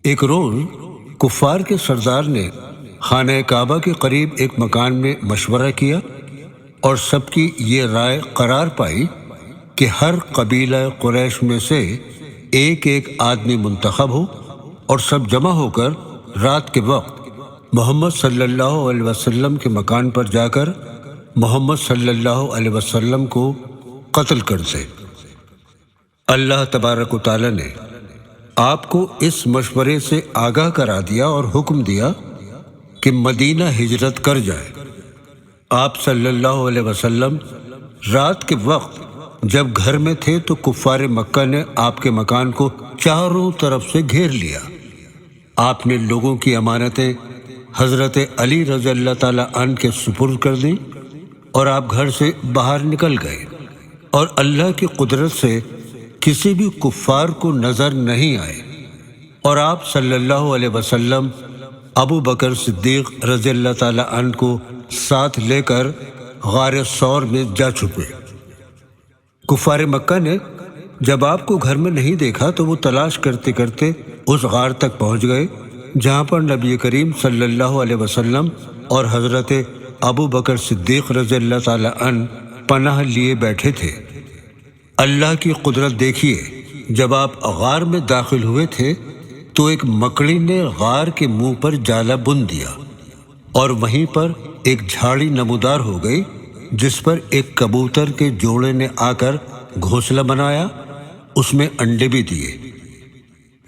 ایک روز کفار کے سردار نے خانہ کعبہ کے قریب ایک مکان میں مشورہ کیا اور سب کی یہ رائے قرار پائی کہ ہر قبیلہ قریش میں سے ایک ایک آدمی منتخب ہو اور سب جمع ہو کر رات کے وقت محمد صلی اللہ علیہ وسلم کے مکان پر جا کر محمد صلی اللہ علیہ وسلم کو قتل کر دے۔ اللہ تبارک و تعالی نے آپ کو اس مشورے سے آگاہ کرا دیا اور حکم دیا کہ مدینہ ہجرت کر جائے۔ آپ صلی اللہ علیہ وسلم رات کے وقت جب گھر میں تھے تو کفار مکہ نے آپ کے مکان کو چاروں طرف سے گھیر لیا۔ آپ نے لوگوں کی امانتیں حضرت علی رضی اللہ تعالیٰ عنہ کے سپرد کر دیں اور آپ گھر سے باہر نکل گئے، اور اللہ کی قدرت سے کسی بھی کفار کو نظر نہیں آئے، اور آپ صلی اللہ علیہ وسلم ابو بکر صدیق رضی اللہ تعالیٰ عنہ کو ساتھ لے کر غار ثور میں جا چھپے۔ کفار مکہ نے جب آپ کو گھر میں نہیں دیکھا تو وہ تلاش کرتے کرتے اس غار تک پہنچ گئے جہاں پر نبی کریم صلی اللہ علیہ وسلم اور حضرت ابو بکر صدیق رضی اللہ تعالیٰ عنہ پناہ لیے بیٹھے تھے۔ اللہ کی قدرت دیکھیے، جب آپ غار میں داخل ہوئے تھے تو ایک مکڑی نے غار کے منہ پر جالا بن دیا، اور وہیں پر ایک جھاڑی نمودار ہو گئی جس پر ایک کبوتر کے جوڑے نے آ کر گھونسلہ بنایا، اس میں انڈے بھی دیے۔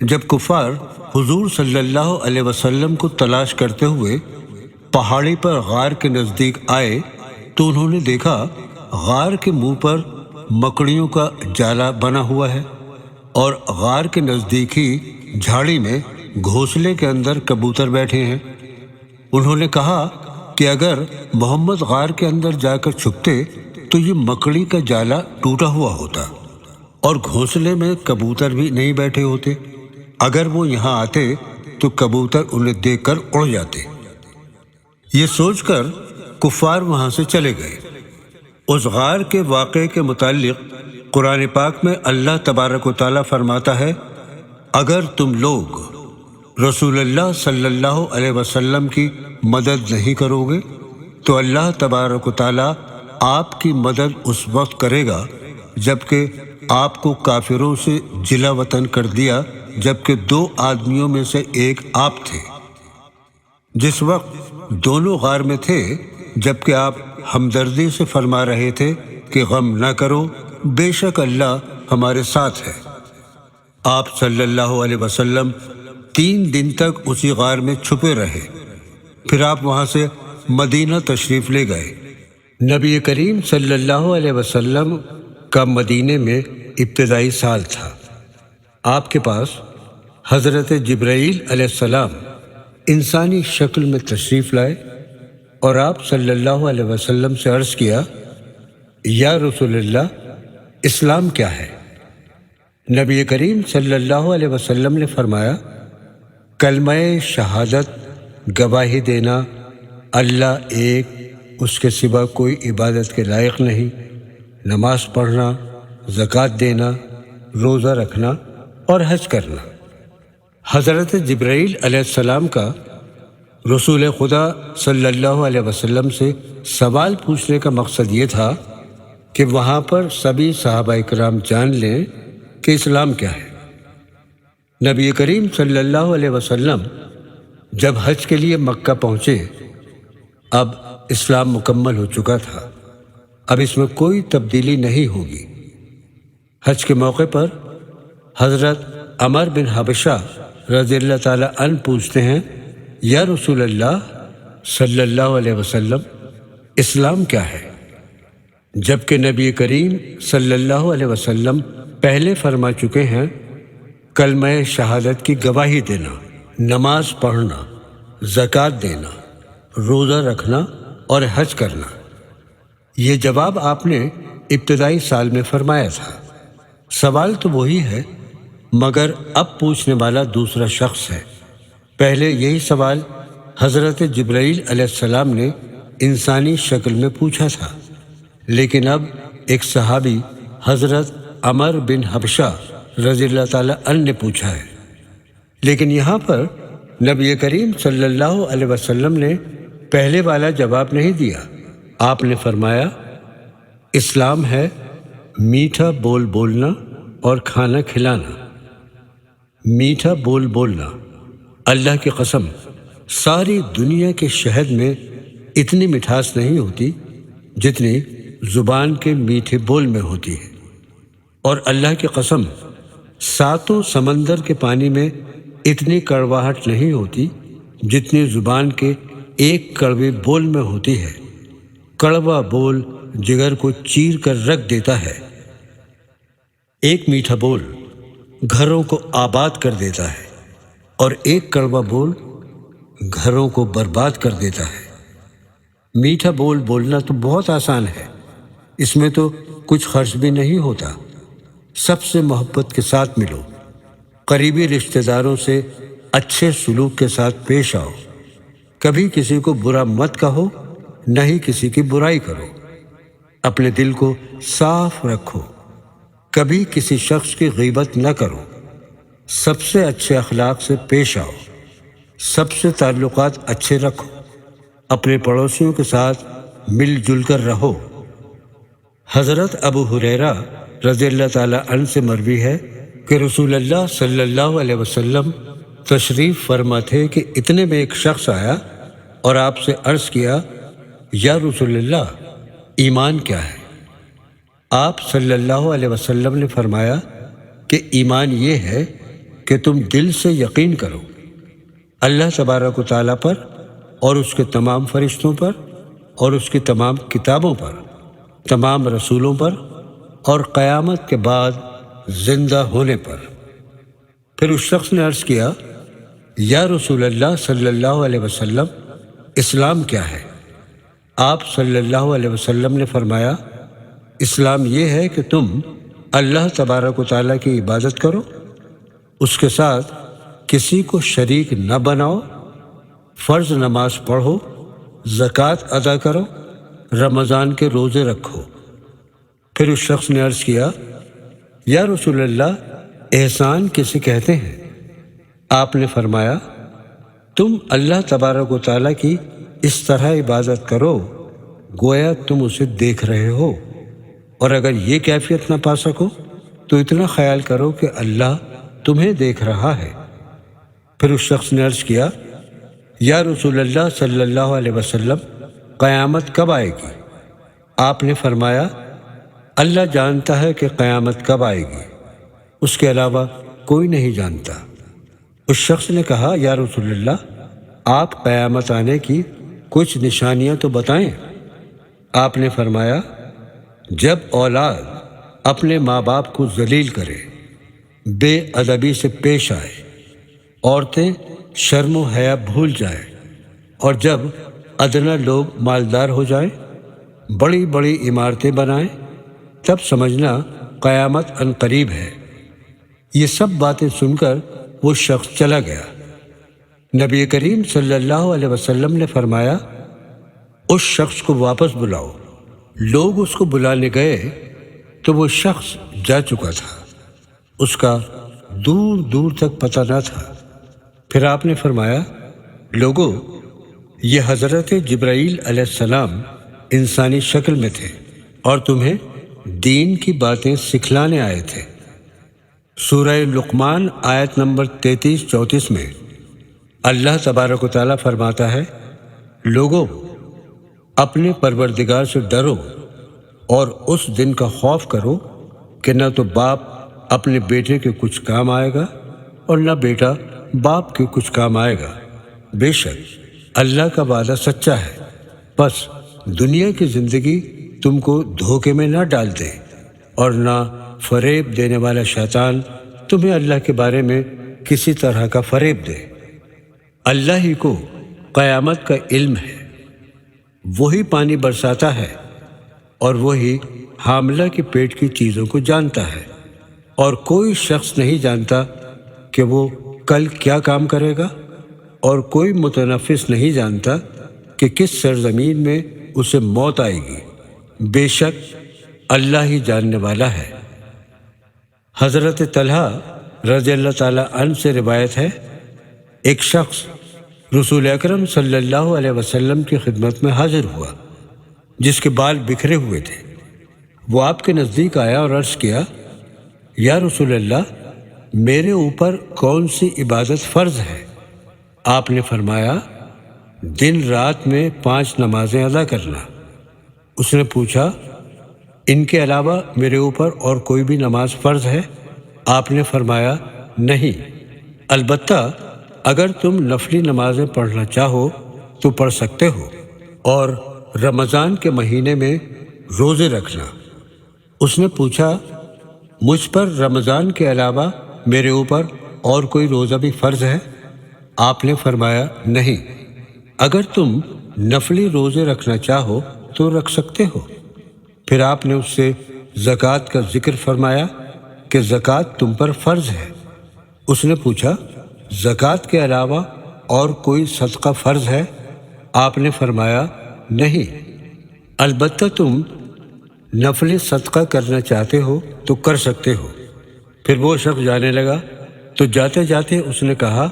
جب کفار حضور صلی اللہ علیہ وسلم کو تلاش کرتے ہوئے پہاڑی پر غار کے نزدیک آئے تو انہوں نے دیکھا غار کے منہ پر مکڑیوں کا جالا بنا ہوا ہے، اور غار کے نزدیک ہی جھاڑی میں گھونسلے کے اندر کبوتر بیٹھے ہیں۔ انہوں نے کہا کہ اگر محمد غار کے اندر جا کر چھپتے تو یہ مکڑی کا جالا ٹوٹا ہوا ہوتا اور گھونسلے میں کبوتر بھی نہیں بیٹھے ہوتے۔ اگر وہ یہاں آتے تو کبوتر انہیں دیکھ کر اڑ جاتے۔ یہ سوچ کر کفار وہاں سے چلے گئے۔ اس غار کے واقعے کے متعلق قرآن پاک میں اللہ تبارک و تعالیٰ فرماتا ہے، اگر تم لوگ رسول اللہ صلی اللہ علیہ وسلم کی مدد نہیں کرو گے تو اللہ تبارک و تعالیٰ آپ کی مدد اس وقت کرے گا جبکہ آپ کو کافروں سے جلا وطن کر دیا، جبکہ دو آدمیوں میں سے ایک آپ تھے۔ جس وقت دونوں غار میں تھے، جبکہ آپ ہمدردی سے فرما رہے تھے کہ غم نہ کرو، بے شک اللہ ہمارے ساتھ ہے۔ آپ صلی اللہ علیہ وسلم 3 دن تک اسی غار میں چھپے رہے، پھر آپ وہاں سے مدینہ تشریف لے گئے۔ نبی کریم صلی اللہ علیہ وسلم کا مدینے میں ابتدائی سال تھا۔ آپ کے پاس حضرت جبرائیل علیہ السلام انسانی شکل میں تشریف لائے اور آپ صلی اللہ علیہ وسلم سے عرض کیا، یا رسول اللہ، اسلام کیا ہے؟ نبی کریم صلی اللہ علیہ وسلم نے فرمایا، کلمہ شہادت، گواہی دینا اللہ ایک، اس کے سوا کوئی عبادت کے لائق نہیں، نماز پڑھنا، زکوٰۃ دینا، روزہ رکھنا اور حج کرنا۔ حضرت جبرائیل علیہ السلام کا رسول خدا صلی اللہ علیہ وسلم سے سوال پوچھنے کا مقصد یہ تھا کہ وہاں پر سبھی صحابہ کرام جان لیں کہ اسلام کیا ہے۔ نبی کریم صلی اللہ علیہ وسلم جب حج کے لیے مکہ پہنچے، اب اسلام مکمل ہو چکا تھا، اب اس میں کوئی تبدیلی نہیں ہوگی۔ حج کے موقع پر حضرت عمر بن حبشہ رضی اللہ تعالیٰ عنہ پوچھتے ہیں، یا رسول اللہ صلی اللہ علیہ وسلم، اسلام کیا ہے؟ جبکہ نبی کریم صلی اللہ علیہ وسلم پہلے فرما چکے ہیں، کلمہ شہادت کی گواہی دینا، نماز پڑھنا، زکوٰۃ دینا، روزہ رکھنا اور حج کرنا۔ یہ جواب آپ نے ابتدائی سال میں فرمایا تھا۔ سوال تو وہی ہے، مگر اب پوچھنے والا دوسرا شخص ہے۔ پہلے یہی سوال حضرت جبرائیل علیہ السلام نے انسانی شکل میں پوچھا تھا، لیکن اب ایک صحابی حضرت عمر بن حبشہ رضی اللہ تعالیٰ عنہ نے پوچھا ہے۔ لیکن یہاں پر نبی کریم صلی اللہ علیہ وسلم نے پہلے والا جواب نہیں دیا۔ آپ نے فرمایا، اسلام ہے میٹھا بول بولنا اور کھانا کھلانا۔ میٹھا بول بولنا، اللہ کی قسم ساری دنیا کے شہد میں اتنی مٹھاس نہیں ہوتی جتنی زبان کے میٹھے بول میں ہوتی ہے، اور اللہ کی قسم ساتوں سمندر کے پانی میں اتنی کڑواہٹ نہیں ہوتی جتنی زبان کے ایک کڑوے بول میں ہوتی ہے۔ کڑوا بول جگر کو چیر کر رکھ دیتا ہے، ایک میٹھا بول گھروں کو آباد کر دیتا ہے، اور ایک کڑوا بول گھروں کو برباد کر دیتا ہے۔ میٹھا بول بولنا تو بہت آسان ہے، اس میں تو کچھ خرچ بھی نہیں ہوتا۔ سب سے محبت کے ساتھ ملو، قریبی رشتہ داروں سے اچھے سلوک کے ساتھ پیش آؤ، کبھی کسی کو برا مت کہو، نہ ہی کسی کی برائی کرو، اپنے دل کو صاف رکھو، کبھی کسی شخص کی غیبت نہ کرو، سب سے اچھے اخلاق سے پیش آؤ، سب سے تعلقات اچھے رکھو، اپنے پڑوسیوں کے ساتھ مل جل کر رہو۔ حضرت ابو ہریرہ رضی اللہ تعالی عنہ سے مروی ہے کہ رسول اللہ صلی اللہ علیہ وسلم تشریف فرما تھے کہ اتنے میں ایک شخص آیا اور آپ سے عرض کیا، یا رسول اللہ، ایمان کیا ہے؟ آپ صلی اللہ علیہ وسلم نے فرمایا کہ ایمان یہ ہے کہ تم دل سے یقین کرو اللہ تبارک و تعالیٰ پر اور اس کے تمام فرشتوں پر اور اس کی تمام کتابوں پر، تمام رسولوں پر اور قیامت کے بعد زندہ ہونے پر۔ پھر اس شخص نے عرض کیا، یا رسول اللہ صلی اللہ علیہ وسلم، اسلام کیا ہے؟ آپ صلی اللہ علیہ وسلم نے فرمایا، اسلام یہ ہے کہ تم اللہ تبارک و تعالیٰ کی عبادت کرو، اس کے ساتھ کسی کو شریک نہ بناؤ، فرض نماز پڑھو، زکوٰۃ ادا کرو، رمضان کے روزے رکھو۔ پھر اس شخص نے عرض کیا، یا رسول اللہ، احسان کسے کہتے ہیں؟ آپ نے فرمایا، تم اللہ تبارک و تعالیٰ کی اس طرح عبادت کرو گویا تم اسے دیکھ رہے ہو، اور اگر یہ کیفیت نہ پا سکو تو اتنا خیال کرو کہ اللہ تمہیں دیکھ رہا ہے۔ پھر اس شخص نے عرض کیا، یا رسول اللہ صلی اللہ علیہ وسلم، قیامت کب آئے گی؟ آپ نے فرمایا، اللہ جانتا ہے کہ قیامت کب آئے گی، اس کے علاوہ کوئی نہیں جانتا۔ اس شخص نے کہا، یا رسول اللہ، آپ قیامت آنے کی کچھ نشانیاں تو بتائیں۔ آپ نے فرمایا، جب اولاد اپنے ماں باپ کو ذلیل کرے، بے ادبی سے پیش آئے، عورتیں شرم و حیا بھول جائیں، اور جب ادنا لوگ مالدار ہو جائیں، بڑی بڑی عمارتیں بنائیں، تب سمجھنا قیامت ان قریب ہے۔ یہ سب باتیں سن کر وہ شخص چلا گیا۔ نبی کریم صلی اللہ علیہ وسلم نے فرمایا، اس شخص کو واپس بلاؤ۔ لوگ اس کو بلانے گئے تو وہ شخص جا چکا تھا، اس کا دور دور تک پتہ نہ تھا۔ پھر آپ نے فرمایا، لوگو، یہ حضرت جبرائیل علیہ السلام انسانی شکل میں تھے اور تمہیں دین کی باتیں سکھلانے آئے تھے۔ سورہ لقمان آیت نمبر 33-34 میں اللہ تبارک و تعالیٰ فرماتا ہے، لوگو، اپنے پروردگار سے ڈرو اور اس دن کا خوف کرو کہ نہ تو باپ اپنے بیٹے کے کچھ کام آئے گا اور نہ بیٹا باپ کے کچھ کام آئے گا۔ بے شک اللہ کا وعدہ سچا ہے، بس دنیا کی زندگی تم کو دھوکے میں نہ ڈال دے اور نہ فریب دینے والا شیطان تمہیں اللہ کے بارے میں کسی طرح کا فریب دے۔ اللہ ہی کو قیامت کا علم ہے، وہی پانی برساتا ہے اور وہی حاملہ کے پیٹ کی چیزوں کو جانتا ہے، اور کوئی شخص نہیں جانتا کہ وہ کل کیا کام کرے گا، اور کوئی متنفس نہیں جانتا کہ کس سرزمین میں اسے موت آئے گی۔ بے شک اللہ ہی جاننے والا ہے۔ حضرت طلحہ رضی اللہ تعالی عنہ سے روایت ہے ایک شخص رسول اکرم صلی اللہ علیہ وسلم کی خدمت میں حاضر ہوا جس کے بال بکھرے ہوئے تھے۔ وہ آپ کے نزدیک آیا اور عرض کیا، یا رسول اللہ، میرے اوپر کون سی عبادت فرض ہے؟ آپ نے فرمایا، دن رات میں 5 نمازیں ادا کرنا۔ اس نے پوچھا، ان کے علاوہ میرے اوپر اور کوئی بھی نماز فرض ہے؟ آپ نے فرمایا، نہیں، البتہ اگر تم نفلی نمازیں پڑھنا چاہو تو پڑھ سکتے ہو، اور رمضان کے مہینے میں روزے رکھنا۔ اس نے پوچھا، مجھ پر رمضان کے علاوہ میرے اوپر اور کوئی روزہ بھی فرض ہے؟ آپ نے فرمایا، نہیں، اگر تم نفلی روزے رکھنا چاہو تو رکھ سکتے ہو۔ پھر آپ نے اس سے زکوٰۃ کا ذکر فرمایا کہ زکوٰۃ تم پر فرض ہے۔ اس نے پوچھا، زکوٰۃ کے علاوہ اور کوئی صدقہ فرض ہے؟ آپ نے فرمایا، نہیں، البتہ تم نفلی صدقہ کرنا چاہتے ہو تو کر سکتے ہو۔ پھر وہ شخص جانے لگا تو جاتے جاتے اس نے کہا،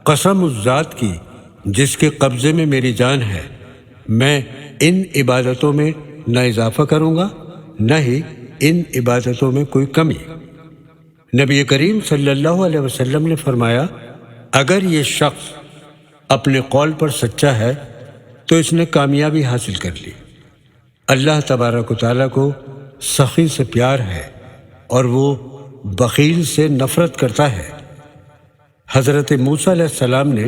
قسم اس ذات کی جس کے قبضے میں میری جان ہے، میں ان عبادتوں میں نہ اضافہ کروں گا نہ ہی ان عبادتوں میں کوئی کمی۔ نبی کریم صلی اللہ علیہ وسلم نے فرمایا، اگر یہ شخص اپنے قول پر سچا ہے تو اس نے کامیابی حاصل کر لی۔ اللہ تبارک و تعالیٰ کو سخی سے پیار ہے اور وہ بخیل سے نفرت کرتا ہے۔ حضرت موسیٰ علیہ السلام نے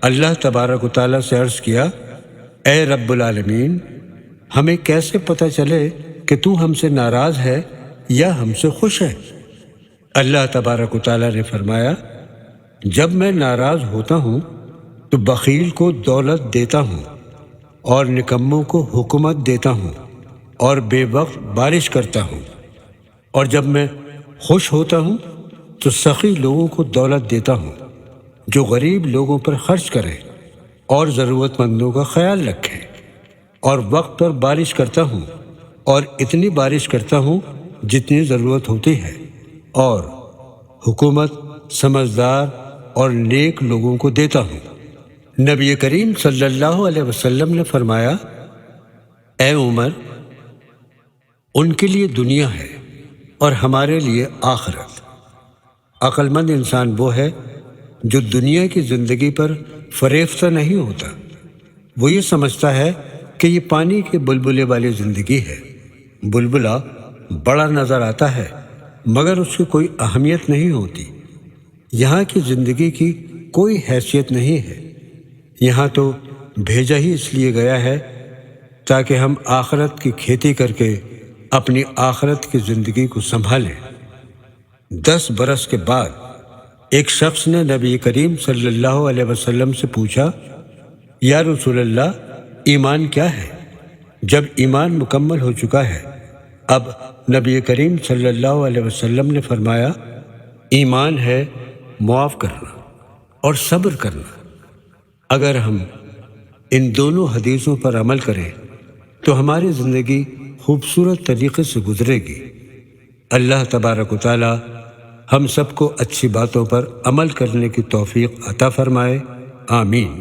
اللہ تبارک و تعالیٰ سے عرض کیا، اے رب العالمین، ہمیں کیسے پتہ چلے کہ تو ہم سے ناراض ہے یا ہم سے خوش ہے؟ اللہ تبارک و تعالیٰ نے فرمایا، جب میں ناراض ہوتا ہوں تو بخیل کو دولت دیتا ہوں اور نکموں کو حکومت دیتا ہوں اور بے وقت بارش کرتا ہوں، اور جب میں خوش ہوتا ہوں تو سخی لوگوں کو دولت دیتا ہوں جو غریب لوگوں پر خرچ کرے اور ضرورت مندوں کا خیال رکھے، اور وقت پر بارش کرتا ہوں اور اتنی بارش کرتا ہوں جتنی ضرورت ہوتی ہے، اور حکومت سمجھدار اور نیک لوگوں کو دیتا ہوں۔ نبی کریم صلی اللہ علیہ وسلم نے فرمایا، اے عمر، ان کے لیے دنیا ہے اور ہمارے لیے آخرت۔ عقل مند انسان وہ ہے جو دنیا کی زندگی پر فریفتہ نہیں ہوتا۔ وہ یہ سمجھتا ہے کہ یہ پانی کے بلبلے والی زندگی ہے۔ بلبلہ بڑا نظر آتا ہے مگر اس کی کوئی اہمیت نہیں ہوتی۔ یہاں کی زندگی کی کوئی حیثیت نہیں ہے۔ یہاں تو بھیجا ہی اس لیے گیا ہے تاکہ ہم آخرت کی کھیتی کر کے اپنی آخرت کی زندگی کو سنبھالیں۔ 10 برس کے بعد ایک شخص نے نبی کریم صلی اللہ علیہ وسلم سے پوچھا، یا رسول اللہ، ایمان کیا ہے؟ جب ایمان مکمل ہو چکا ہے، اب نبی کریم صلی اللہ علیہ وسلم نے فرمایا، ایمان ہے معاف کرنا اور صبر کرنا۔ اگر ہم ان دونوں حدیثوں پر عمل کریں تو ہماری زندگی خوبصورت طریقے سے گزرے گی۔ اللہ تبارک و تعالی ہم سب کو اچھی باتوں پر عمل کرنے کی توفیق عطا فرمائے، آمین۔